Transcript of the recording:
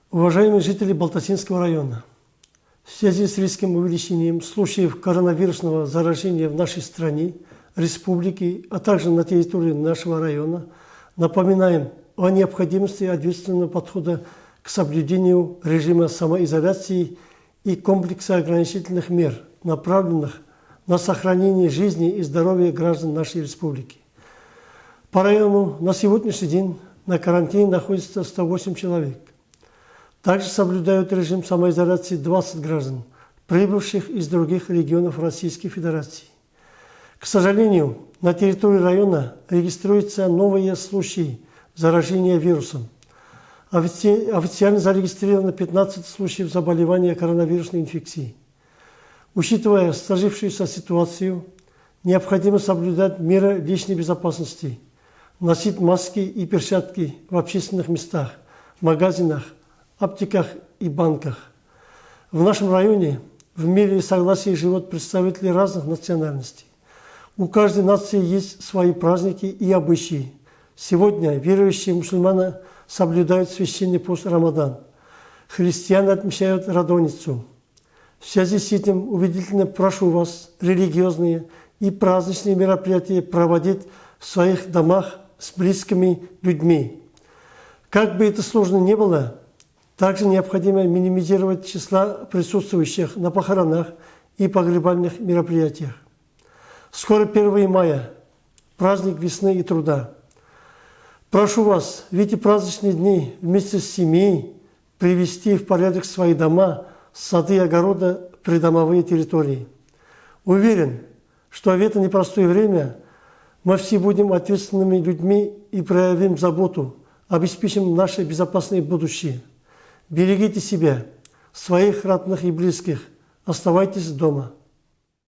Уважаемые жители Балтасинского района, в связи с резким увеличением случаев коронавирусного заражения в нашей стране, республике, а также на территории нашего района, напоминаем о необходимости ответственного подхода к соблюдению режима самоизоляции и комплекса ограничительных мер, направленных на сохранение жизни и здоровья граждан нашей республики. По району на сегодняшний день на карантине находится 108 человек. Также соблюдают режим самоизоляции 20 граждан, прибывших из других регионов Российской Федерации. К сожалению, на территории района регистрируются новые случаи заражения вирусом. Официально зарегистрировано 15 случаев заболевания коронавирусной инфекцией. Учитывая сложившуюся ситуацию, необходимо соблюдать меры личной безопасности, носить маски и перчатки в общественных местах, магазинах, аптеках и банках. В нашем районе в мире и согласии живут представители разных национальностей. У каждой нации есть свои праздники и обычаи. Сегодня верующие мусульмане соблюдают священный пост Рамадан. Христиане отмечают Радоницу. В связи с этим убедительно прошу вас религиозные и праздничные мероприятия проводить в своих домах с близкими людьми. Как бы это сложно ни было, также необходимо минимизировать числа присутствующих на похоронах и погребальных мероприятиях. Скоро 1 мая, праздник весны и труда. Прошу вас в эти праздничные дни вместе с семьей привести в порядок свои дома, сады и огороды, придомовые территории. Уверен, что в это непростое время мы все будем ответственными людьми и проявим заботу, обеспечим наше безопасное будущее. Берегите себя, своих родных и близких, оставайтесь дома.